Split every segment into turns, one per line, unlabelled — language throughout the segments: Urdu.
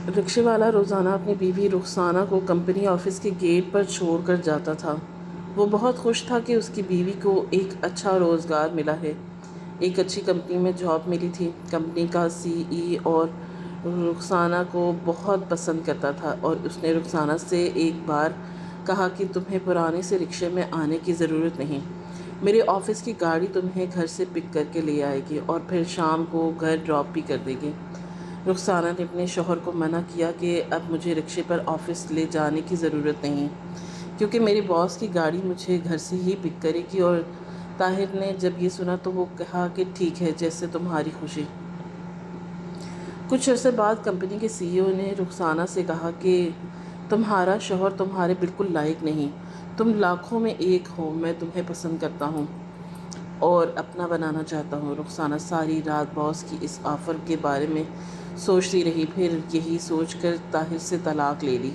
رکشے والا روزانہ اپنی بیوی رخسانہ کو کمپنی آفس کے گیٹ پر چھوڑ کر جاتا تھا۔ وہ بہت خوش تھا کہ اس کی بیوی کو ایک اچھا روزگار ملا ہے، ایک اچھی کمپنی میں جاب ملی تھی۔ کمپنی کا CEO اور رخسانہ کو بہت پسند کرتا تھا اور اس نے رخسانہ سے ایک بار کہا کہ تمہیں پرانے سے رکشے میں آنے کی ضرورت نہیں، میرے آفس کی گاڑی تمہیں گھر سے پک کر کے لے آئے گی اور پھر شام کو گھر ڈراپ بھی کر دے گی۔ رخسانہ نے اپنے شوہر کو منع کیا کہ اب مجھے رکشے پر آفس لے جانے کی ضرورت نہیں، کیونکہ میرے باس کی گاڑی مجھے گھر سے ہی پک کرے گی۔ اور طاہر نے جب یہ سنا تو وہ کہا کہ ٹھیک ہے، جیسے تمہاری خوشی۔ کچھ عرصے بعد کمپنی کے CEO نے رخسانہ سے کہا کہ تمہارا شوہر تمہارے بالکل لائق نہیں، تم لاکھوں میں ایک ہو، میں تمہیں پسند کرتا ہوں اور اپنا بنانا چاہتا ہوں۔ رخسانہ ساری رات باس کی اس آفر کے بارے میں سوچتی رہی، پھر یہی سوچ کر طاہر سے طلاق لے لی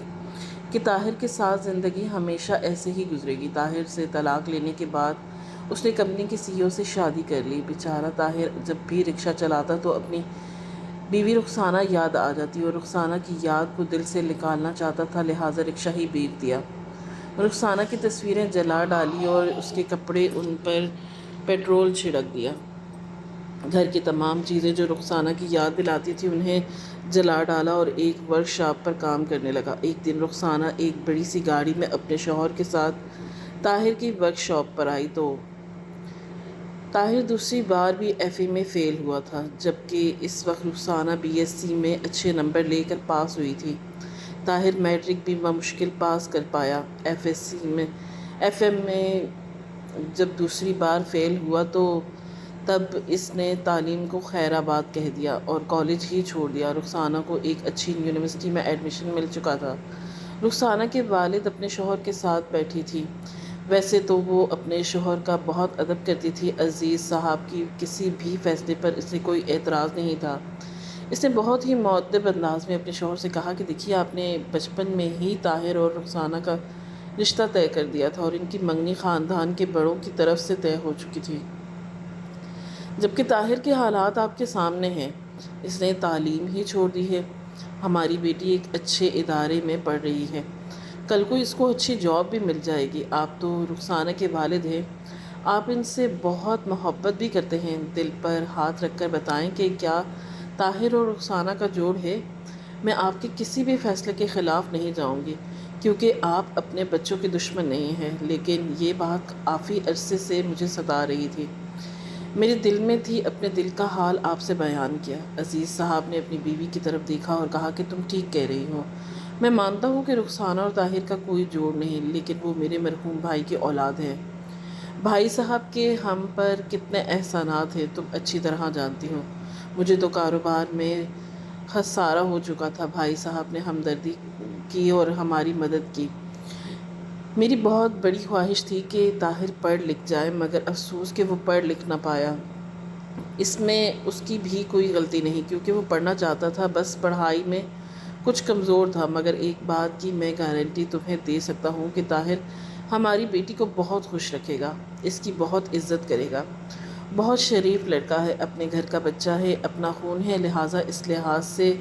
کہ طاہر کے ساتھ زندگی ہمیشہ ایسے ہی گزرے گی۔ طاہر سے طلاق لینے کے بعد اس نے کمپنی کے CEO سے شادی کر لی۔ بیچارہ طاہر جب بھی رکشہ چلاتا تو اپنی بیوی رخسانہ یاد آ جاتی اور رخسانہ کی یاد کو دل سے نکالنا چاہتا تھا، لہٰذا رکشہ ہی بیچ دیا۔ رخسانہ کی تصویریں جلا ڈالی اور اس کے کپڑے ان پر پیٹرول چھڑک دیا۔ گھر کی تمام چیزیں جو رخسانہ کی یاد دلاتی تھی انہیں جلا ڈالا اور ایک ورک شاپ پر کام کرنے لگا۔ ایک دن رخسانہ ایک بڑی سی گاڑی میں اپنے شوہر کے ساتھ طاہر کی ورک شاپ پر آئی تو طاہر دوسری بار بھی FA میں فیل ہوا تھا، جبکہ اس وقت رخسانہ BSc میں اچھے نمبر لے کر پاس ہوئی تھی۔ طاہر میٹرک بھی بمشکل پاس کر پایا۔ FM میں جب دوسری بار فیل ہوا تو تب اس نے تعلیم کو خیر آباد کہہ دیا اور کالج ہی چھوڑ دیا۔ رخسانہ کو ایک اچھی یونیورسٹی میں ایڈمیشن مل چکا تھا۔ رخسانہ کے والد اپنے شوہر کے ساتھ بیٹھی تھی۔ ویسے تو وہ اپنے شوہر کا بہت ادب کرتی تھی، عزیز صاحب کی کسی بھی فیصلے پر اس نے کوئی اعتراض نہیں تھا۔ اس نے بہت ہی مؤدب انداز میں اپنے شوہر سے کہا کہ دیکھیے، آپ نے بچپن میں ہی طاہر اور رخسانہ کا رشتہ طے کر دیا تھا اور ان کی منگنی خاندان کے بڑوں کی طرف سے طے ہو چکی تھی، جبکہ طاہر کے حالات آپ کے سامنے ہیں۔ اس نے تعلیم ہی چھوڑ دی ہے۔ ہماری بیٹی ایک اچھے ادارے میں پڑھ رہی ہے، کل کو اس کو اچھی جاب بھی مل جائے گی۔ آپ تو رخسانہ کے والد ہیں، آپ ان سے بہت محبت بھی کرتے ہیں، دل پر ہاتھ رکھ کر بتائیں کہ کیا طاہر اور رخسانہ کا جوڑ ہے؟ میں آپ کے کسی بھی فیصلے کے خلاف نہیں جاؤں گی، کیونکہ آپ اپنے بچوں کے دشمن نہیں ہیں، لیکن یہ بات کافی عرصے سے مجھے ستا رہی تھی، میرے دل میں تھی، اپنے دل کا حال آپ سے بیان کیا۔ عزیز صاحب نے اپنی بیوی کی طرف دیکھا اور کہا کہ تم ٹھیک کہہ رہی ہو، میں مانتا ہوں کہ رخسانہ اور طاہر کا کوئی جوڑ نہیں، لیکن وہ میرے مرحوم بھائی کی اولاد ہے۔ بھائی صاحب کے ہم پر کتنے احسانات ہیں تم اچھی طرح جانتی ہو۔ مجھے تو کاروبار میں خسارہ ہو چکا تھا، بھائی صاحب نے ہمدردی کی اور ہماری مدد کی۔ میری بہت بڑی خواہش تھی کہ طاہر پڑھ لکھ جائے، مگر افسوس کہ وہ پڑھ لکھ نہ پایا۔ اس میں اس کی بھی کوئی غلطی نہیں، کیونکہ وہ پڑھنا چاہتا تھا، بس پڑھائی میں کچھ کمزور تھا۔ مگر ایک بات کی میں گارنٹی تمہیں دے سکتا ہوں کہ طاہر ہماری بیٹی کو بہت خوش رکھے گا، اس کی بہت عزت کرے گا۔ بہت شریف لڑکا ہے، اپنے گھر کا بچہ ہے، اپنا خون ہے، لہٰذا اس لحاظ سے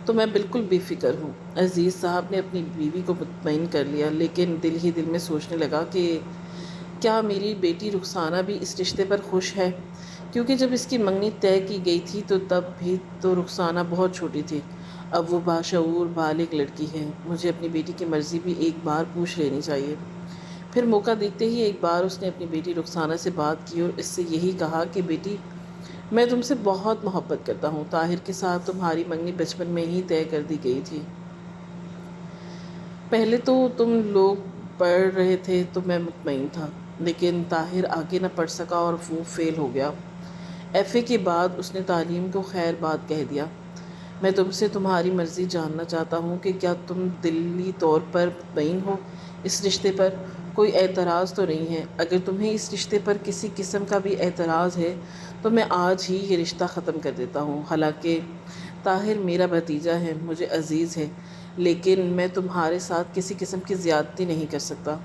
تو میں بالکل بے فکر ہوں۔ عزیز صاحب نے اپنی بیوی کو مطمئن کر لیا، لیکن دل ہی دل میں سوچنے لگا کہ کیا میری بیٹی رخسانہ بھی اس رشتے پر خوش ہے، کیونکہ جب اس کی منگنی طے کی گئی تھی تو تب بھی تو رخسانہ بہت چھوٹی تھی، اب وہ باشعور بالغ لڑکی ہے۔ مجھے اپنی بیٹی کی مرضی بھی ایک بار پوچھ لینی چاہیے۔ پھر موقع دیکھتے ہی ایک بار اس نے اپنی بیٹی رخسانہ سے بات کی اور اس سے یہی کہا کہ بیٹی، میں تم سے بہت محبت کرتا ہوں، طاہر کے ساتھ تمہاری منگنی بچپن میں ہی طے کر دی گئی تھی۔ پہلے تو تم لوگ پڑھ رہے تھے تو میں مطمئن تھا، لیکن طاہر آگے نہ پڑھ سکا اور وہ فیل ہو گیا۔ FA کے بعد اس نے تعلیم کو خیر بات کہہ دیا۔ میں تم سے تمہاری مرضی جاننا چاہتا ہوں کہ کیا تم دلی طور پر مطمئن ہو اس رشتے پر؟ کوئی اعتراض تو نہیں ہے؟ اگر تمہیں اس رشتے پر کسی قسم کا بھی اعتراض ہے تو میں آج ہی یہ رشتہ ختم کر دیتا ہوں۔ حالانکہ طاہر میرا بھتیجا ہے، مجھے عزیز ہے، لیکن میں تمہارے ساتھ کسی قسم کی زیادتی نہیں کر سکتا۔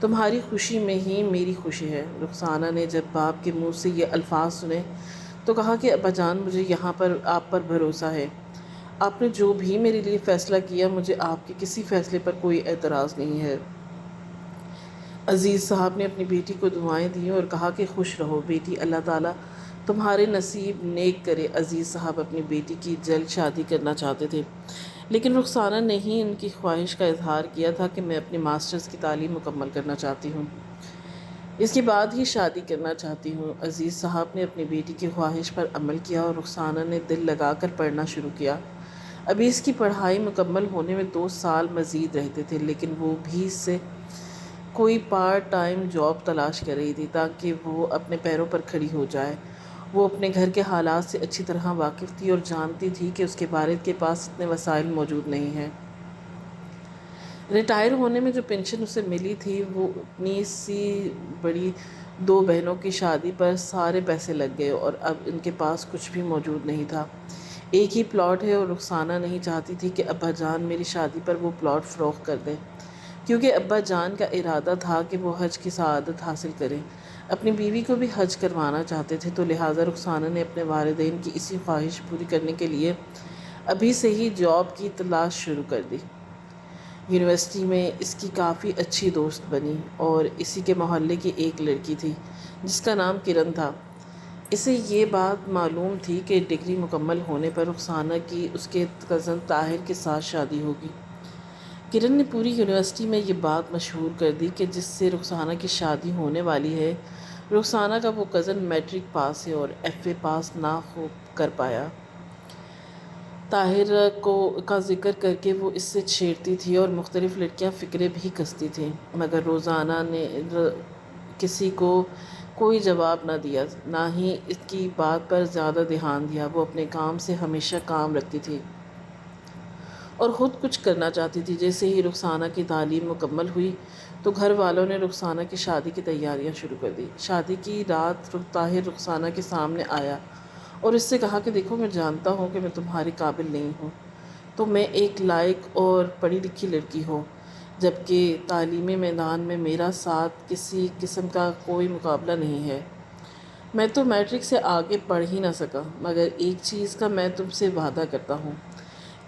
تمہاری خوشی میں ہی میری خوشی ہے۔ رخسانہ نے جب باپ کے منہ سے یہ الفاظ سنے تو کہا کہ ابا جان، مجھے یہاں پر آپ پر بھروسہ ہے، آپ نے جو بھی میرے لیے فیصلہ کیا، مجھے آپ کے کسی فیصلے پر کوئی اعتراض نہیں ہے۔ عزیز صاحب نے اپنی بیٹی کو دعائیں دیں اور کہا کہ خوش رہو بیٹی، اللہ تعالیٰ تمہارے نصیب نیک کرے۔ عزیز صاحب اپنی بیٹی کی جلد شادی کرنا چاہتے تھے، لیکن رخسانہ نے ہی ان کی خواہش کا اظہار کیا تھا کہ میں اپنی ماسٹرز کی تعلیم مکمل کرنا چاہتی ہوں، اس کے بعد ہی شادی کرنا چاہتی ہوں۔ عزیز صاحب نے اپنی بیٹی کی خواہش پر عمل کیا اور رخسانہ نے دل لگا کر پڑھنا شروع کیا۔ ابھی اس کی پڑھائی مکمل ہونے میں 2 سال مزید رہتے تھے، لیکن وہ بھی اس سے کوئی پارٹ ٹائم جاب تلاش کر رہی تھی تاکہ وہ اپنے پیروں پر کھڑی ہو جائے۔ وہ اپنے گھر کے حالات سے اچھی طرح واقف تھی اور جانتی تھی کہ اس کے والد کے پاس اتنے وسائل موجود نہیں ہیں۔ ریٹائر ہونے میں جو پینشن اسے ملی تھی، وہ اپنی سی بڑی 2 بہنوں کی شادی پر سارے پیسے لگ گئے اور اب ان کے پاس کچھ بھی موجود نہیں تھا۔ ایک ہی پلاٹ ہے اور رخسانہ نہیں چاہتی تھی کہ ابا جان میری شادی پر وہ پلاٹ فروخت کر دیں، کیونکہ ابا جان کا ارادہ تھا کہ وہ حج کی سعادت حاصل کریں۔ اپنی بیوی کو بھی حج کروانا چاہتے تھے، تو لہٰذا رخسانہ نے اپنے والدین کی اسی خواہش پوری کرنے کے لیے ابھی سے ہی جاب کی تلاش شروع کر دی۔ یونیورسٹی میں اس کی کافی اچھی دوست بنی اور اسی کے محلے کی ایک لڑکی تھی جس کا نام کرن تھا۔ اسے یہ بات معلوم تھی کہ ڈگری مکمل ہونے پر رخسانہ کی اس کے کزن طاہر کے ساتھ شادی ہوگی۔ کرن نے پوری یونیورسٹی میں یہ بات مشہور کر دی کہ جس سے رخسانہ کی شادی ہونے والی ہے، رخسانہ کا وہ کزن میٹرک پاس ہے اور ایف اے پاس نہ ہو کر پایا۔ طاہر کا ذکر کر کے وہ اس سے چھیڑتی تھی اور مختلف لڑکیاں فکرے بھی کستی تھیں، مگر روزانہ نے کسی کو کوئی جواب نہ دیا، نہ ہی اس کی بات پر زیادہ دھیان دیا۔ وہ اپنے کام سے ہمیشہ کام رکھتی تھی اور خود کچھ کرنا چاہتی تھی۔ جیسے ہی رخسانہ کی تعلیم مکمل ہوئی تو گھر والوں نے رخسانہ کی شادی کی تیاریاں شروع کر دی۔ شادی کی رات طاہر رخسانہ کے سامنے آیا اور اس سے کہا کہ دیکھو، میں جانتا ہوں کہ میں تمہارے قابل نہیں ہوں، تو میں ایک لائق اور پڑھی لکھی لڑکی ہوں، جبکہ تعلیمی میدان میں میرا ساتھ کسی قسم کا کوئی مقابلہ نہیں ہے۔ میں تو میٹرک سے آگے پڑھ ہی نہ سکا، مگر ایک چیز کا میں تم سے وعدہ کرتا ہوں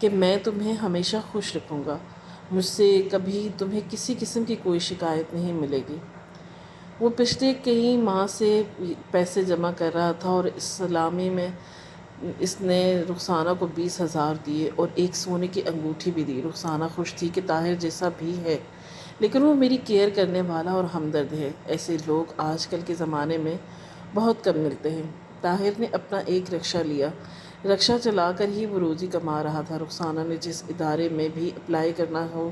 کہ میں تمہیں ہمیشہ خوش رکھوں گا، مجھ سے کبھی تمہیں کسی قسم کی کوئی شکایت نہیں ملے گی۔ وہ پچھلے کئی ماہ سے پیسے جمع کر رہا تھا اور اس سلامی میں اس نے رخسانہ کو 20,000 دیے اور ایک سونے کی انگوٹھی بھی دی۔ رخسانہ خوش تھی کہ طاہر جیسا بھی ہے لیکن وہ میری کیئر کرنے والا اور ہمدرد ہے۔ ایسے لوگ آج کل کے زمانے میں بہت کم ملتے ہیں۔ طاہر نے اپنا ایک رکشہ لیا، رکشہ چلا کر ہی وہ روزی کما رہا تھا۔ رخسانہ نے جس ادارے میں بھی اپلائی کرنا ہو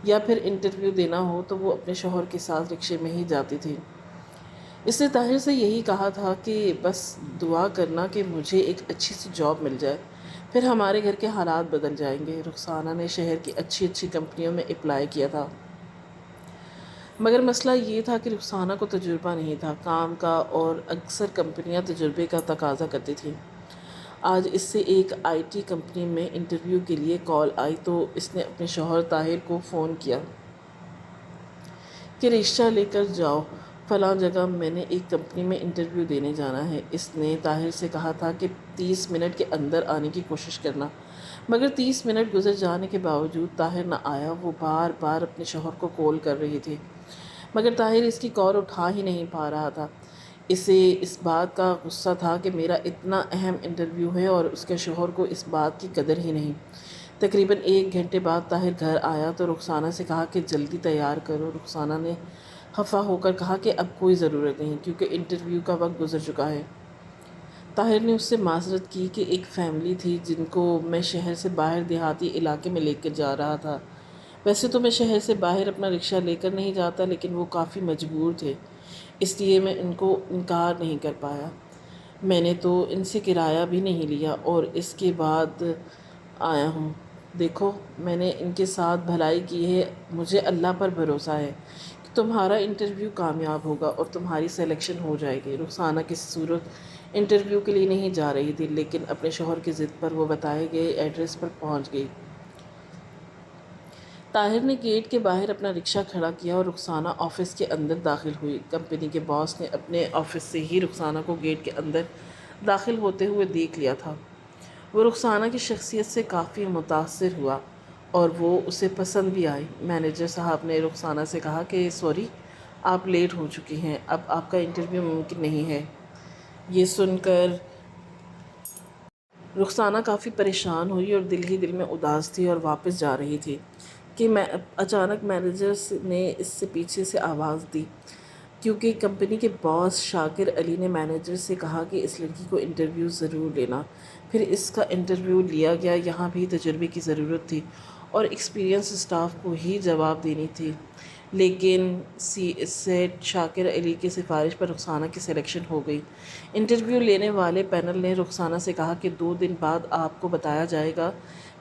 یا پھر انٹرویو دینا ہو تو وہ اپنے شوہر کے ساتھ رکشے میں ہی جاتی تھی۔ اس نے طاہر سے یہی کہا تھا کہ بس دعا کرنا کہ مجھے ایک اچھی سی جاب مل جائے، پھر ہمارے گھر کے حالات بدل جائیں گے۔ رخسانہ نے شہر کی اچھی اچھی کمپنیوں میں اپلائی کیا تھا، مگر مسئلہ یہ تھا کہ رخسانہ کو تجربہ نہیں تھا کام کا، اور اکثر کمپنیاں تجربے کا تقاضا کرتی تھیں۔ آج اس سے ایک آئی ٹی کمپنی میں انٹرویو کے لیے کال آئی تو اس نے اپنے شوہر طاہر کو فون کیا کہ رکشہ لے کر جاؤ، فلاں جگہ میں نے ایک کمپنی میں انٹرویو دینے جانا ہے۔ اس نے طاہر سے کہا تھا کہ 30 منٹ کے اندر آنے کی کوشش کرنا، مگر 30 منٹ گزر جانے کے باوجود طاہر نہ آیا۔ وہ بار بار اپنے شوہر کو کال کر رہی تھی، مگر طاہر اس کی کال اٹھا ہی نہیں پا رہا تھا۔ اسے اس بات کا غصہ تھا کہ میرا اتنا اہم انٹرویو ہے اور اس کے شوہر کو اس بات کی قدر ہی نہیں۔ تقریباً 1 گھنٹے بعد طاہر گھر آیا تو رخسانہ سے کہا کہ جلدی تیار کرو۔ رخسانہ نے خفا ہو کر کہا کہ اب کوئی ضرورت نہیں، کیونکہ انٹرویو کا وقت گزر چکا ہے۔ طاہر نے اس سے معذرت کی کہ ایک فیملی تھی جن کو میں شہر سے باہر دیہاتی علاقے میں لے کر جا رہا تھا۔ ویسے تو میں شہر سے باہر اپنا رکشہ لے کر نہیں جاتا، لیکن وہ کافی مجبور تھے، اس لیے میں ان کو انکار نہیں کر پایا۔ میں نے تو ان سے کرایہ بھی نہیں لیا اور اس کے بعد آیا ہوں۔ دیکھو، میں نے ان کے ساتھ بھلائی کی ہے، مجھے اللہ پر بھروسہ ہے کہ تمہارا انٹرویو کامیاب ہوگا اور تمہاری سلیکشن ہو جائے گی۔ رخسانہ کسی صورت انٹرویو کے لیے نہیں جا رہی تھی، لیکن اپنے شوہر کی ضد پر وہ بتائے گئے ایڈریس پر پہنچ گئی۔ طاہر نے گیٹ کے باہر اپنا رکشہ کھڑا کیا اور رخسانہ آفس کے اندر داخل ہوئی۔ کمپنی کے باس نے اپنے آفس سے ہی رخسانہ کو گیٹ کے اندر داخل ہوتے ہوئے دیکھ لیا تھا وہ رخسانہ کی شخصیت سے کافی متاثر ہوا اور وہ اسے پسند بھی آئی۔ مینیجر صاحب نے رخسانہ سے کہا کہ سوری، آپ لیٹ ہو چکی ہیں، اب آپ کا انٹرویو ممکن نہیں ہے۔ یہ سن کر رخسانہ کافی پریشان ہوئی اور دل ہی دل میں اداس تھی اور واپس جا رہی تھی کہ اچانک مینیجر نے اس سے پیچھے سے آواز دی، کیونکہ کمپنی کے باس شاکر علی نے مینیجر سے کہا کہ اس لڑکی کو انٹرویو ضرور لینا۔ پھر اس کا انٹرویو لیا گیا۔ یہاں بھی تجربے کی ضرورت تھی اور ایکسپیرینس اسٹاف کو ہی جواب دینی تھی، لیکن سیٹ شاکر علی کی سفارش پر رخسانہ کی سلیکشن ہو گئی۔ انٹرویو لینے والے پینل نے رخسانہ سے کہا کہ 2 دن بعد آپ کو بتایا جائے گا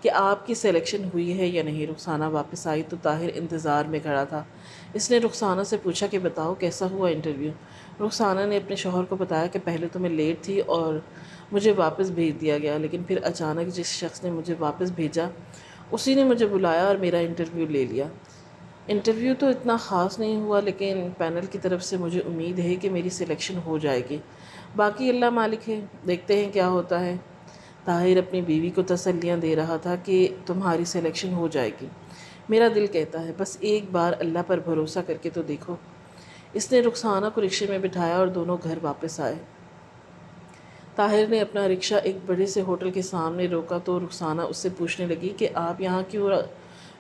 کہ آپ کی سلیکشن ہوئی ہے یا نہیں۔ رخسانہ واپس آئی تو طاہر انتظار میں کھڑا تھا۔ اس نے رخسانہ سے پوچھا کہ بتاؤ کیسا ہوا انٹرویو؟ رخسانہ نے اپنے شوہر کو بتایا کہ پہلے تو میں لیٹ تھی اور مجھے واپس بھیج دیا گیا، لیکن پھر اچانک جس شخص نے مجھے واپس بھیجا اسی نے مجھے بلایا اور میرا انٹرویو لے لیا۔ انٹرویو تو اتنا خاص نہیں ہوا، لیکن پینل کی طرف سے مجھے امید ہے کہ میری سلیکشن ہو جائے گی، باقی اللہ مالک ہے، دیکھتے ہیں کیا ہوتا ہے۔ طاہر اپنی بیوی کو تسلیاں دے رہا تھا کہ تمہاری سلیکشن ہو جائے گی، میرا دل کہتا ہے بس ایک بار اللہ پر بھروسہ کر کے تو دیکھو۔ اس نے رخسانہ کو رکشے میں بٹھایا اور دونوں گھر واپس آئے۔ طاہر نے اپنا رکشہ ایک بڑے سے ہوٹل کے سامنے روکا تو رخسانہ اس سے پوچھنے لگی کہ آپ یہاں کیوں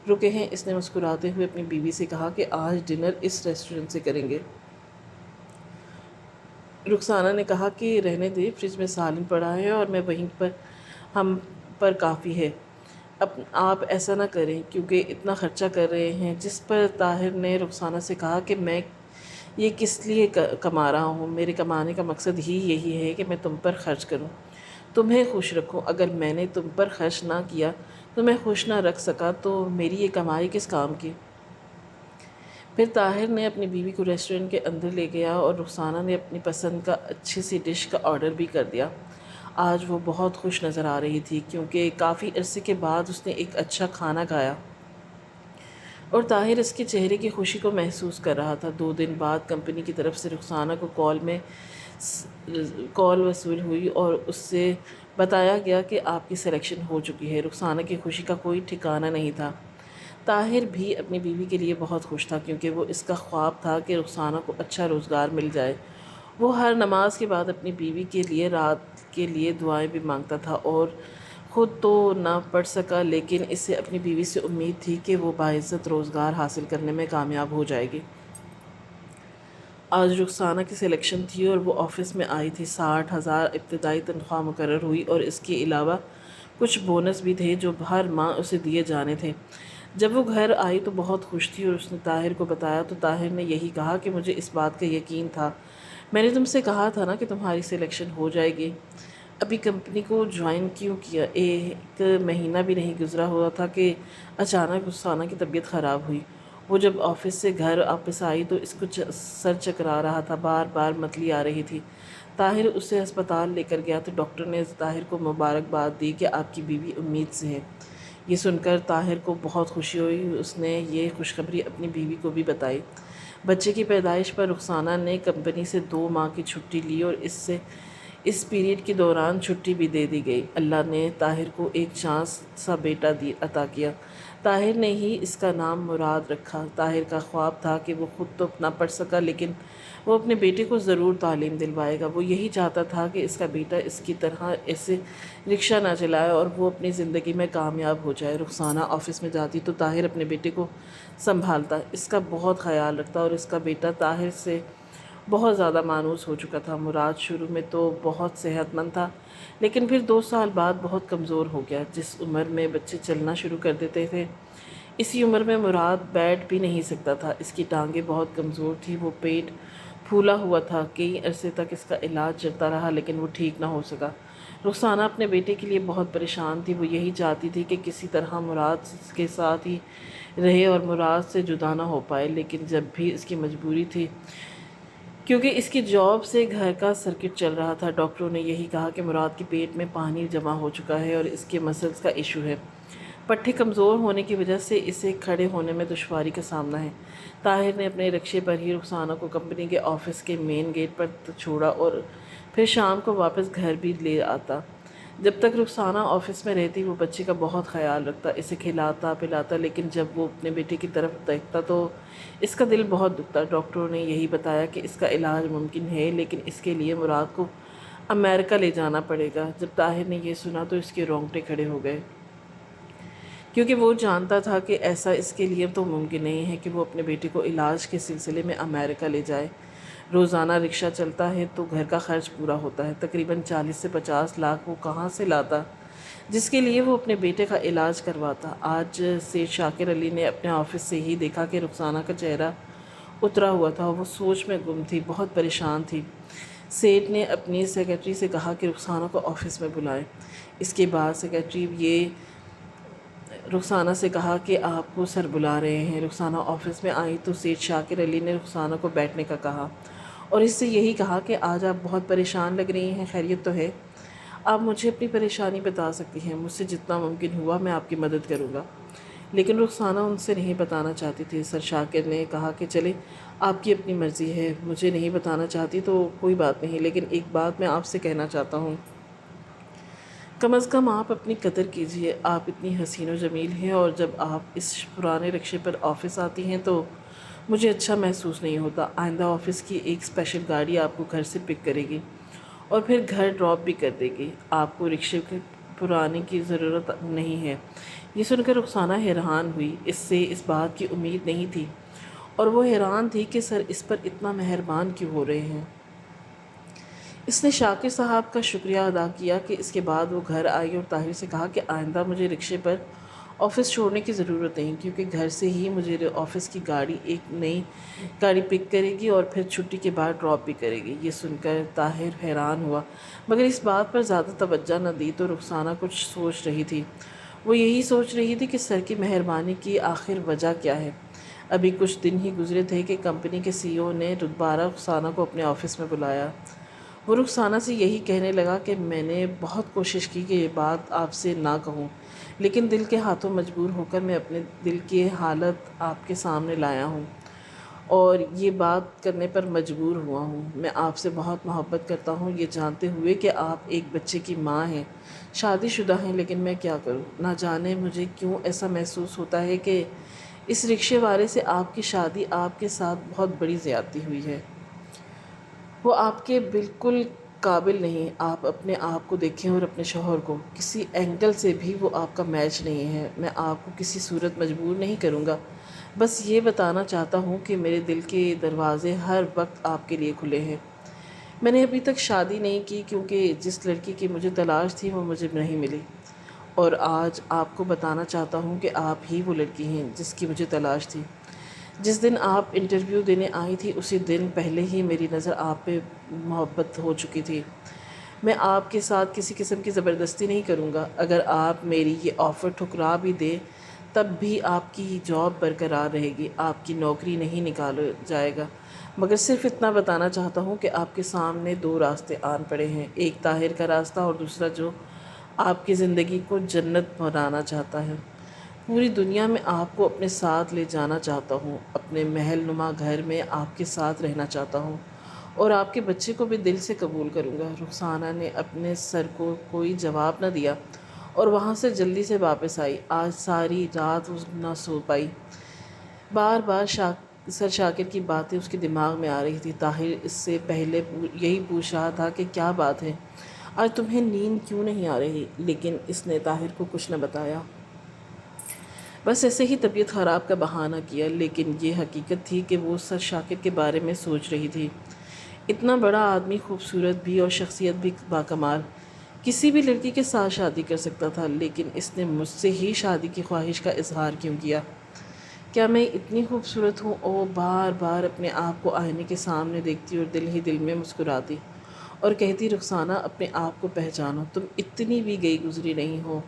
رکے ہیں؟ اس نے مسکراتے ہوئے اپنی بیوی سے کہا کہ آج ڈنر اس ریسٹورنٹ سے کریں گے۔ رخسانہ نے کہا کہ رہنے دے، فریج میں سالن پڑا ہے اور میں وہیں پر ہم پر کافی ہے، اب آپ ایسا نہ کریں کیونکہ اتنا خرچہ کر رہے ہیں۔ جس پر طاہر نے رخسانہ سے کہا کہ میں یہ کس لیے کما رہا ہوں، میرے کمانے کا مقصد ہی یہی ہے کہ میں تم پر خرچ کروں، تمہیں خوش رکھوں۔ اگر میں نے تم پر خرچ نہ کیا، تمہیں خوش نہ رکھ سکا تو میری یہ کمائی کس کام کی؟ پھر طاہر نے اپنی بیوی کو ریسٹورنٹ کے اندر لے گیا اور رخسانہ نے اپنی پسند کا اچھی سی ڈش کا آرڈر بھی کر دیا۔ آج وہ بہت خوش نظر آ رہی تھی کیونکہ کافی عرصے کے بعد اس نے ایک اچھا کھانا کھایا اور طاہر اس کے چہرے کی خوشی کو محسوس کر رہا تھا۔ 2 دن بعد کمپنی کی طرف سے رخسانہ کو کال وصول ہوئی اور اس سے بتایا گیا کہ آپ کی سلیکشن ہو چکی ہے۔ رخسانہ کی خوشی کا کوئی ٹھکانہ نہیں تھا۔ طاہر بھی اپنی بیوی کے لیے بہت خوش تھا کیونکہ وہ اس کا خواب تھا کہ رخسانہ کو اچھا روزگار مل جائے۔ وہ ہر نماز کے بعد اپنی بیوی کے لیے رات کے لیے دعائیں بھی مانگتا تھا اور خود تو نہ پڑھ سکا، لیکن اسے اپنی بیوی سے امید تھی کہ وہ باعزت روزگار حاصل کرنے میں کامیاب ہو جائے گی۔ آج رخسانہ کی سلیکشن تھی اور وہ آفس میں آئی تھی۔ 60,000 ابتدائی تنخواہ مقرر ہوئی اور اس کے علاوہ کچھ بونس بھی تھے جو ہر ماہ اسے دیے جانے تھے۔ جب وہ گھر آئی تو بہت خوش تھی اور اس نے طاہر کو بتایا تو طاہر نے یہی کہا کہ مجھے اس بات کا یقین تھا، میں نے تم سے کہا تھا نا کہ تمہاری سلیکشن ہو جائے گی۔ ابھی کمپنی کو جوائن کیوں کیا؟ 1 مہینہ بھی نہیں گزرا ہوا تھا کہ اچانک رخسانہ کی طبیعت خراب ہوئی۔ وہ جب آفس سے گھر واپس آئی تو اس کو سر چکرا رہا تھا، بار بار متلی آ رہی تھی۔ طاہر اسے ہسپتال لے کر گیا تو ڈاکٹر نے طاہر کو مبارکباد دی کہ آپ کی بیوی امید سے ہے۔ یہ سن کر طاہر کو بہت خوشی ہوئی۔ اس نے یہ خوشخبری اپنی بیوی کو بھی بتائی۔ بچے کی پیدائش پر رخسانہ نے کمپنی سے 2 ماہ کی چھٹی لی اور اس پیریڈ کے دوران چھٹی بھی دے دی گئی۔ اللہ نے طاہر کو ایک چاند سا بیٹا عطا کیا۔ طاہر نے ہی اس کا نام مراد رکھا۔ طاہر کا خواب تھا کہ وہ خود تو نہ پڑھ سکا، لیکن وہ اپنے بیٹے کو ضرور تعلیم دلوائے گا۔ وہ یہی چاہتا تھا کہ اس کا بیٹا اس کی طرح ایسے رکشہ نہ چلائے اور وہ اپنی زندگی میں کامیاب ہو جائے۔ رخسانہ آفس میں جاتی تو طاہر اپنے بیٹے کو سنبھالتا، اس کا بہت خیال رکھتا اور اس کا بیٹا طاہر سے بہت زیادہ مانوس ہو چکا تھا۔ مراد شروع میں تو بہت صحت مند تھا، لیکن پھر 2 سال بعد بہت کمزور ہو گیا۔ جس عمر میں بچے چلنا شروع کر دیتے تھے، اسی عمر میں مراد بیٹھ بھی نہیں سکتا تھا۔ اس کی ٹانگیں بہت کمزور تھیں، وہ پیٹ پھولا ہوا تھا۔ کئی عرصے تک اس کا علاج چلتا رہا لیکن وہ ٹھیک نہ ہو سکا۔ رخسانہ اپنے بیٹے کے لیے بہت پریشان تھی۔ وہ یہی چاہتی تھی کہ کسی طرح مراد کے ساتھ ہی رہے اور مراد سے جدا نہ ہو پائے، لیکن جب بھی اس کی مجبوری تھی کیونکہ اس کی جاب سے گھر کا سرکٹ چل رہا تھا۔ ڈاکٹروں نے یہی کہا کہ مراد کے پیٹ میں پانی جمع ہو چکا ہے اور اس کے مسلز کا ایشو ہے۔ پٹھے کمزور ہونے کی وجہ سے اسے کھڑے ہونے میں دشواری کا سامنا ہے۔ طاہر نے اپنے رکشے پر ہی رخسانہ کو کمپنی کے آفس کے مین گیٹ پر چھوڑا اور پھر شام کو واپس گھر بھی لے آتا۔ جب تک رخسانہ آفس میں رہتی وہ بچے کا بہت خیال رکھتا، اسے کھلاتا پلاتا، لیکن جب وہ اپنے بیٹے کی طرف دیکھتا تو اس کا دل بہت دکھتا۔ ڈاکٹروں نے یہی بتایا کہ اس کا علاج ممکن ہے، لیکن اس کے لیے مراد کو امریکہ لے جانا پڑے گا۔ جب طاہر نے یہ سنا تو اس کے رونگٹے کھڑے ہو گئے، کیونکہ وہ جانتا تھا کہ ایسا اس کے لیے تو ممکن نہیں ہے کہ وہ اپنے بیٹے کو علاج کے سلسلے میں امریکہ لے جائے۔ روزانہ رکشہ چلتا ہے تو گھر کا خرچ پورا ہوتا ہے، تقریباً 40 سے 50 لاکھ وہ کہاں سے لاتا جس کے لیے وہ اپنے بیٹے کا علاج کرواتا۔ آج سیٹھ شاکر علی نے اپنے آفس سے ہی دیکھا کہ رخسانہ کا چہرہ اترا ہوا تھا، وہ سوچ میں گم تھی، بہت پریشان تھی۔ سیٹھ نے اپنی سیکرٹری سے کہا کہ رخسانہ کو آفس میں بلائیں۔ اس کے بعد سیکرٹری یہ رخسانہ سے کہا کہ آپ کو سر بلا رہے ہیں۔ رخسانہ آفس میں آئی تو سیٹھ شاکر علی نے رخسانہ کو بیٹھنے کا کہا اور اس سے یہی کہا کہ آج آپ بہت پریشان لگ رہی ہیں، خیریت تو ہے؟ آپ مجھے اپنی پریشانی بتا سکتی ہیں، مجھ سے جتنا ممکن ہوا میں آپ کی مدد کروں گا۔ لیکن رخسانہ ان سے نہیں بتانا چاہتی تھی۔ سر شاکر نے کہا کہ چلے، آپ کی اپنی مرضی ہے، مجھے نہیں بتانا چاہتی تو کوئی بات نہیں، لیکن ایک بات میں آپ سے کہنا چاہتا ہوں، کم از کم آپ اپنی قدر کیجئے۔ آپ اتنی حسین و جمیل ہیں اور جب آپ اس پرانے رکشے پر آفس آتی ہیں تو مجھے اچھا محسوس نہیں ہوتا۔ آئندہ آفس کی ایک اسپیشل گاڑی آپ کو گھر سے پک کرے گی اور پھر گھر ڈراپ بھی کر دے گی۔ آپ کو رکشے کے پرانے کی ضرورت نہیں ہے۔ یہ سن کر رخسانہ حیران ہوئی، اس سے اس بات کی امید نہیں تھی اور وہ حیران تھی کہ سر اس پر اتنا مہربان کیوں ہو رہے ہیں۔ اس نے شاکر صاحب کا شکریہ ادا کیا کہ اس کے بعد وہ گھر آئی اور طاہر سے کہا کہ آئندہ مجھے رکشے پر آفس چھوڑنے کی ضرورت نہیں، کیونکہ گھر سے ہی مجھے آفس کی گاڑی ایک نئی گاڑی پک کرے گی اور پھر چھٹی کے بعد ڈراپ بھی کرے گی۔ یہ سن کر طاہر حیران ہوا، مگر اس بات پر زیادہ توجہ نہ دی تو رخسانہ کچھ سوچ رہی تھی۔ وہ یہی سوچ رہی تھی کہ سر کی مہربانی کی آخر وجہ کیا ہے۔ ابھی کچھ دن ہی گزرے تھے کہ کمپنی کے سی ای او نے دوبارہ رخسانہ کو اپنے آفس میں بلایا۔ وہ رخسانہ سے یہی کہنے لگا کہ میں نے بہت کوشش کی کہ یہ بات آپ سے نہ کہوں، لیکن دل کے ہاتھوں مجبور ہو کر میں اپنے دل کی حالت آپ کے سامنے لایا ہوں اور یہ بات کرنے پر مجبور ہوا ہوں۔ میں آپ سے بہت محبت کرتا ہوں، یہ جانتے ہوئے کہ آپ ایک بچے کی ماں ہیں، شادی شدہ ہیں، لیکن میں کیا کروں؟ نہ جانے مجھے کیوں ایسا محسوس ہوتا ہے کہ اس رکشے والے سے آپ کی شادی آپ کے ساتھ بہت بڑی زیادتی ہوئی ہے۔ وہ آپ کے بالکل قابل نہیں۔ آپ اپنے آپ کو دیکھیں اور اپنے شوہر کو، کسی اینگل سے بھی وہ آپ کا میچ نہیں ہے۔ میں آپ کو کسی صورت مجبور نہیں کروں گا، بس یہ بتانا چاہتا ہوں کہ میرے دل کے دروازے ہر وقت آپ کے لیے کھلے ہیں۔ میں نے ابھی تک شادی نہیں کی کیونکہ جس لڑکی کی مجھے تلاش تھی وہ مجھے نہیں ملی، اور آج آپ کو بتانا چاہتا ہوں کہ آپ ہی وہ لڑکی ہیں جس کی مجھے تلاش تھی۔ جس دن آپ انٹرویو دینے آئی تھی اسی دن پہلے ہی میری نظر آپ پہ محبت ہو چکی تھی۔ میں آپ کے ساتھ کسی قسم کی زبردستی نہیں کروں گا۔ اگر آپ میری یہ آفر ٹھکرا بھی دیں تب بھی آپ کی جاب برقرار رہے گی، آپ کی نوکری نہیں نکالا جائے گا۔ مگر صرف اتنا بتانا چاہتا ہوں کہ آپ کے سامنے دو راستے آن پڑے ہیں، ایک طاہر کا راستہ اور دوسرا جو آپ کی زندگی کو جنت بنانا چاہتا ہے۔ پوری دنیا میں آپ کو اپنے ساتھ لے جانا چاہتا ہوں، اپنے محل نما گھر میں آپ کے ساتھ رہنا چاہتا ہوں اور آپ کے بچے کو بھی دل سے قبول کروں گا۔ رخسانہ نے اپنے سر کو کوئی جواب نہ دیا اور وہاں سے جلدی سے واپس آئی۔ آج ساری رات وہ نہ سو پائی، بار بار سر شاکر کی باتیں اس کے دماغ میں آ رہی تھی۔ طاہر اس سے پہلے یہی پوچھ رہا تھا کہ کیا بات ہے، آج تمہیں نیند کیوں نہیں آ رہی، لیکن اس نے طاہر کو کچھ نہ بتایا، بس ایسے ہی طبیعت خراب کا بہانہ کیا۔ لیکن یہ حقیقت تھی کہ وہ سر شاکر کے بارے میں سوچ رہی تھی۔ اتنا بڑا آدمی، خوبصورت بھی اور شخصیت بھی باکمال، کسی بھی لڑکی کے ساتھ شادی کر سکتا تھا، لیکن اس نے مجھ سے ہی شادی کی خواہش کا اظہار کیوں کیا؟ کیا میں اتنی خوبصورت ہوں؟ وہ بار بار اپنے آپ کو آئینے کے سامنے دیکھتی اور دل ہی دل میں مسکراتی اور کہتی، رخسانہ اپنے آپ کو پہچانو، تم اتنی بھی گئی گزری نہیں ہو۔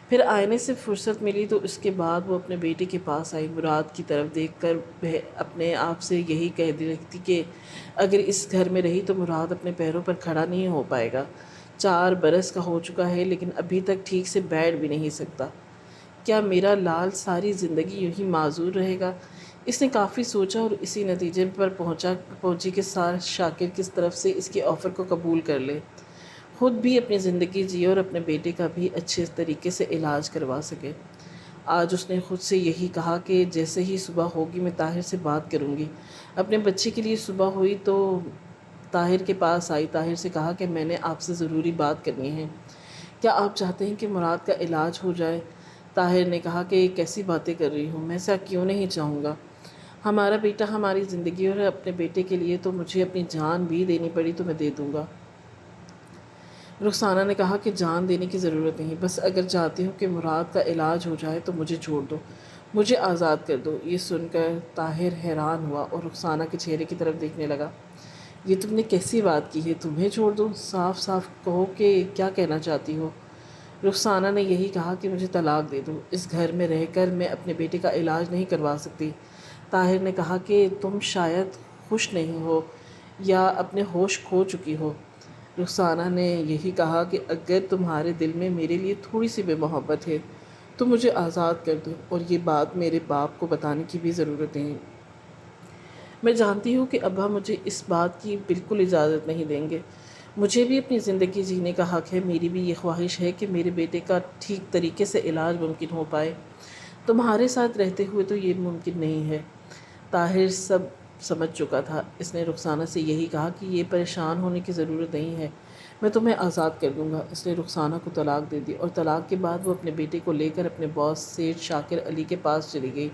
پھر آئینے سے فرصت ملی تو اس کے بعد وہ اپنے بیٹے کے پاس آئی، مراد کی طرف دیکھ کر اپنے آپ سے یہی کہہ رہی تھی کہ اگر اس گھر میں رہی تو مراد اپنے پیروں پر کھڑا نہیں ہو پائے گا۔ 4 برس کا ہو چکا ہے لیکن ابھی تک ٹھیک سے بیٹھ بھی نہیں سکتا۔ کیا میرا لال ساری زندگی یوں ہی معذور رہے گا؟ اس نے کافی سوچا اور اسی نتیجے پر پہنچی کہ سر شاکر کس طرف سے اس کی آفر کو قبول کر لے۔ خود بھی اپنی زندگی جیے اور اپنے بیٹے کا بھی اچھے طریقے سے علاج کروا سکے۔ آج اس نے خود سے یہی کہا کہ جیسے ہی صبح ہوگی میں طاہر سے بات کروں گی۔ اپنے بچے کے لیے صبح ہوئی تو طاہر کے پاس آئی۔ طاہر سے کہا کہ میں نے آپ سے ضروری بات کرنی ہے۔ کیا آپ چاہتے ہیں کہ مراد کا علاج ہو جائے؟ طاہر نے کہا کہ کیسی باتیں کر رہی ہوں، میں ایسا کیوں نہیں چاہوں گا؟ ہمارا بیٹا ہماری زندگی، اور اپنے بیٹے کے لیے تو مجھے اپنی جان بھی دینی پڑی تو میں دے دوں گا۔ رخسانہ نے کہا کہ جان دینے کی ضرورت نہیں، بس اگر چاہتی ہوں کہ مراد کا علاج ہو جائے تو مجھے چھوڑ دو، مجھے آزاد کر دو۔ یہ سن کر طاہر حیران ہوا اور رخسانہ کے چہرے کی طرف دیکھنے لگا۔ یہ تم نے کیسی بات کی ہے؟ تمہیں چھوڑ دوں؟ صاف صاف کہو کہ کیا کہنا چاہتی ہو۔ رخسانہ نے یہی کہا کہ مجھے طلاق دے دو، اس گھر میں رہ کر میں اپنے بیٹے کا علاج نہیں کروا سکتی۔ طاہر نے کہا کہ تم شاید خوش نہیں ہو یا اپنے ہوش کھو چکی ہو۔ رخسانہ نے یہی کہا کہ اگر تمہارے دل میں میرے لیے تھوڑی سی بھی محبت ہے تو مجھے آزاد کر دو، اور یہ بات میرے باپ کو بتانے کی بھی ضرورت نہیں۔ میں جانتی ہوں کہ ابا مجھے اس بات کی بالکل اجازت نہیں دیں گے۔ مجھے بھی اپنی زندگی جینے کا حق ہے، میری بھی یہ خواہش ہے کہ میرے بیٹے کا ٹھیک طریقے سے علاج ممکن ہو پائے۔ تمہارے ساتھ رہتے ہوئے تو یہ ممکن نہیں ہے۔ طاہر سب سمجھ چکا تھا۔ اس نے رخسانہ سے یہی کہا کہ یہ پریشان ہونے کی ضرورت نہیں ہے، میں تمہیں آزاد کر دوں گا۔ اس نے رخسانہ کو طلاق دے دی اور طلاق کے بعد وہ اپنے بیٹے کو لے کر اپنے باس سیٹھ شاکر علی کے پاس چلی گئی۔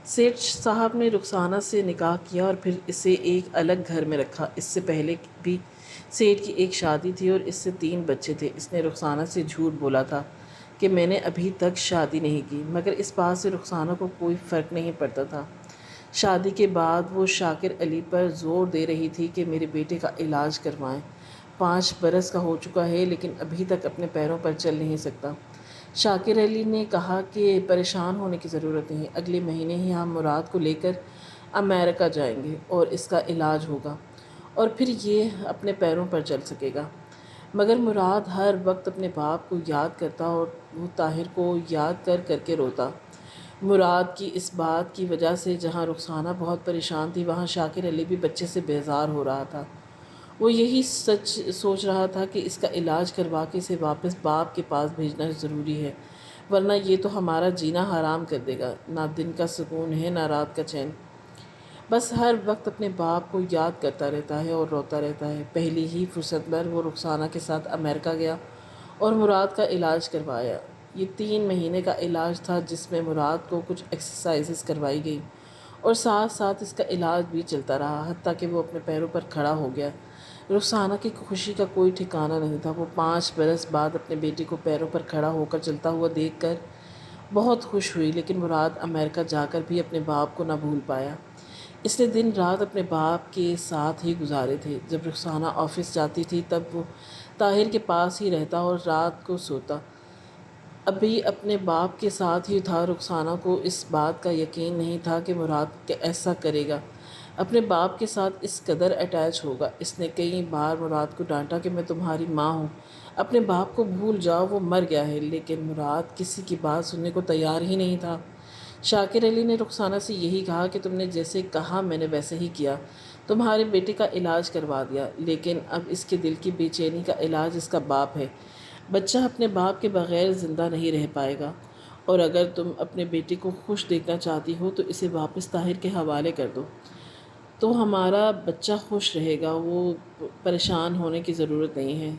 سیٹھ صاحب نے رخسانہ سے نکاح کیا اور پھر اسے ایک الگ گھر میں رکھا۔ اس سے پہلے بھی سیٹھ کی ایک شادی تھی اور اس سے 3 بچے تھے۔ اس نے رخسانہ سے جھوٹ بولا تھا کہ میں نے ابھی تک شادی نہیں کی، مگر اس بات سے رخسانہ کو کوئی فرق نہیں پڑتا تھا۔ شادی کے بعد وہ شاکر علی پر زور دے رہی تھی کہ میرے بیٹے کا علاج کروائیں۔ 5 برس کا ہو چکا ہے لیکن ابھی تک اپنے پیروں پر چل نہیں سکتا۔ شاکر علی نے کہا کہ پریشان ہونے کی ضرورت نہیں، اگلے مہینے ہی ہم مراد کو لے کر امریکہ جائیں گے اور اس کا علاج ہوگا اور پھر یہ اپنے پیروں پر چل سکے گا۔ مگر مراد ہر وقت اپنے باپ کو یاد کرتا اور وہ طاہر کو یاد کر کر کے روتا۔ مراد کی اس بات کی وجہ سے جہاں رخسانہ بہت پریشان تھی، وہاں شاکر علی بھی بچے سے بیزار ہو رہا تھا۔ وہ یہی سوچ رہا تھا کہ اس کا علاج کروا کے اسے واپس باپ کے پاس بھیجنا ضروری ہے، ورنہ یہ تو ہمارا جینا حرام کر دے گا۔ نہ دن کا سکون ہے نہ رات کا چین، بس ہر وقت اپنے باپ کو یاد کرتا رہتا ہے اور روتا رہتا ہے۔ پہلی ہی فرصت پر وہ رخسانہ کے ساتھ امریکہ گیا اور مراد کا علاج کروایا۔ یہ 3 مہینے کا علاج تھا جس میں مراد کو کچھ ایکسرسائزز کروائی گئی اور ساتھ ساتھ اس کا علاج بھی چلتا رہا، حتیٰ کہ وہ اپنے پیروں پر کھڑا ہو گیا۔ رخسانہ کی خوشی کا کوئی ٹھکانہ نہیں تھا۔ وہ 5 برس بعد اپنے بیٹے کو پیروں پر کھڑا ہو کر چلتا ہوا دیکھ کر بہت خوش ہوئی، لیکن مراد امریکہ جا کر بھی اپنے باپ کو نہ بھول پایا۔ اس نے دن رات اپنے باپ کے ساتھ ہی گزارے تھے۔ جب رخسانہ آفس جاتی تھی تب وہ طاہر کے پاس ہی رہتا اور رات کو سوتا۔ ابھی اپنے باپ کے ساتھ ہی تھا۔ رخسانہ کو اس بات کا یقین نہیں تھا کہ مراد ایسا کرے گا، اپنے باپ کے ساتھ اس قدر اٹیچ ہوگا۔ اس نے کئی بار مراد کو ڈانٹا کہ میں تمہاری ماں ہوں، اپنے باپ کو بھول جاؤ، وہ مر گیا ہے، لیکن مراد کسی کی بات سننے کو تیار ہی نہیں تھا۔ شاکر علی نے رخسانہ سے یہی کہا کہ تم نے جیسے کہا میں نے ویسے ہی کیا، تمہارے بیٹے کا علاج کروا دیا، لیکن اب اس کے دل کی بے چینی کا علاج اس کا باپ ہے۔ بچہ اپنے باپ کے بغیر زندہ نہیں رہ پائے گا، اور اگر تم اپنے بیٹے کو خوش دیکھنا چاہتی ہو تو اسے واپس طاہر کے حوالے کر دو، تو ہمارا بچہ خوش رہے گا، وہ پریشان ہونے کی ضرورت نہیں ہے۔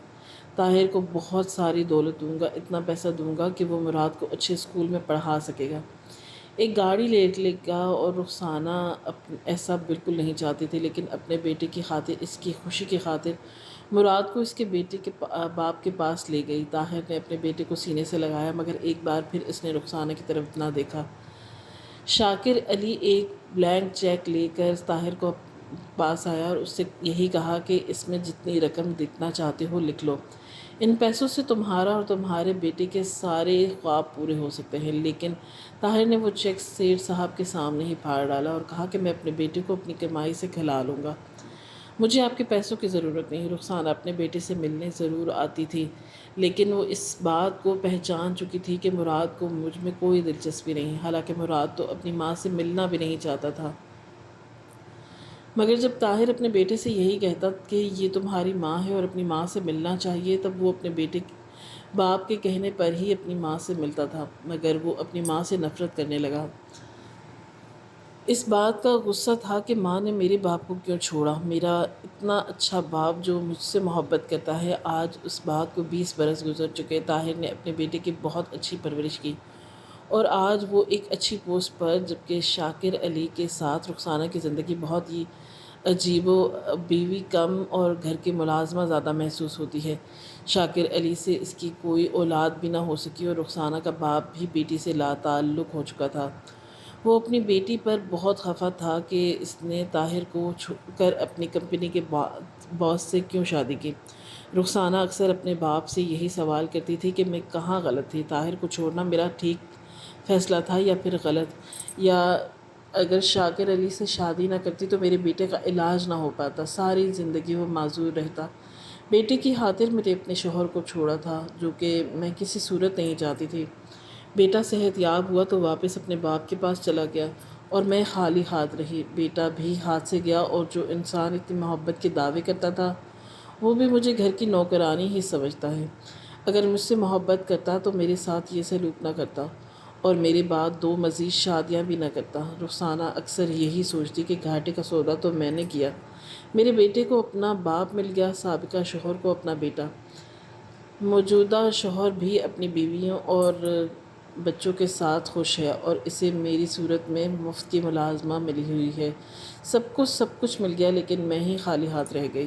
طاہر کو بہت ساری دولت دوں گا، اتنا پیسہ دوں گا کہ وہ مراد کو اچھے اسکول میں پڑھا سکے گا، ایک گاڑی لے گا۔ اور رخسانہ ایسا بالکل نہیں چاہتی تھی، لیکن اپنے بیٹے کی خاطر، اس کی خوشی کی خاطر مراد کو اس کے بیٹے کے باپ کے پاس لے گئی۔ طاہر نے اپنے بیٹے کو سینے سے لگایا، مگر ایک بار پھر اس نے رخسانہ کی طرف نہ دیکھا۔ شاکر علی ایک بلینک چیک لے کر طاہر کو پاس آیا اور اس سے یہی کہا کہ اس میں جتنی رقم لکھنا چاہتے ہو لکھ لو، ان پیسوں سے تمہارا اور تمہارے بیٹے کے سارے خواب پورے ہو سکتے ہیں۔ لیکن طاہر نے وہ چیک سیٹھ صاحب کے سامنے ہی پھاڑ ڈالا اور کہا کہ میں اپنے بیٹے کو اپنی کمائی سے کھلا لوں گا، مجھے آپ کے پیسوں کی ضرورت نہیں۔ رخسانہ اپنے بیٹے سے ملنے ضرور آتی تھی، لیکن وہ اس بات کو پہچان چکی تھی کہ مراد کو مجھ میں کوئی دلچسپی نہیں، حالانکہ مراد تو اپنی ماں سے ملنا بھی نہیں چاہتا تھا۔ مگر جب طاہر اپنے بیٹے سے یہی کہتا کہ یہ تمہاری ماں ہے اور اپنی ماں سے ملنا چاہیے، تب وہ اپنے بیٹے باپ کے کہنے پر ہی اپنی ماں سے ملتا تھا، مگر وہ اپنی ماں سے نفرت کرنے لگا۔ اس بات کا غصہ تھا کہ ماں نے میرے باپ کو کیوں چھوڑا۔ میرا اتنا اچھا باپ جو مجھ سے محبت کرتا ہے، آج اس بات کو 20 برس گزر چکے۔ طاہر نے اپنے بیٹے کی بہت اچھی پرورش کی اور آج وہ ایک اچھی پوسٹ پر، جبکہ شاکر علی کے ساتھ رخسانہ کی زندگی بہت ہی عجیب و بیوی کم اور گھر کی ملازمہ زیادہ محسوس ہوتی ہے۔ شاکر علی سے اس کی کوئی اولاد بھی نہ ہو سکی اور رخسانہ کا باپ بھی بیٹی سے لا تعلق ہو چکا تھا۔ وہ اپنی بیٹی پر بہت خفا تھا کہ اس نے طاہر کو چھوڑ کر اپنی کمپنی کے باس سے کیوں شادی کی۔ رخسانہ اکثر اپنے باپ سے یہی سوال کرتی تھی کہ میں کہاں غلط تھی، طاہر کو چھوڑنا میرا ٹھیک فیصلہ تھا یا پھر غلط، یا اگر شاکر علی سے شادی نہ کرتی تو میرے بیٹے کا علاج نہ ہو پاتا، ساری زندگی وہ معذور رہتا۔ بیٹے کی خاطر میں نے اپنے شوہر کو چھوڑا تھا، جو کہ میں کسی صورت نہیں چاہتی تھی۔ بیٹا صحت یاب ہوا تو واپس اپنے باپ کے پاس چلا گیا اور میں خالی ہاتھ رہی۔ بیٹا بھی ہاتھ سے گیا اور جو انسان اتنی محبت کے دعوے کرتا تھا وہ بھی مجھے گھر کی نوکرانی ہی سمجھتا ہے۔ اگر مجھ سے محبت کرتا تو میرے ساتھ یہ سلوک نہ کرتا اور میرے بعد 2 مزید شادیاں بھی نہ کرتا۔ رخسانہ اکثر یہی سوچتی کہ گھاٹے کا سودا تو میں نے کیا، میرے بیٹے کو اپنا باپ مل گیا، سابقہ شوہر کو اپنا بیٹا، موجودہ شوہر بھی اپنی بیویوں اور بچوں کے ساتھ خوش ہے اور اسے میری صورت میں مفت کی ملازمہ ملی ہوئی ہے۔ سب کچھ مل گیا لیکن میں ہی خالی ہاتھ رہ گئی۔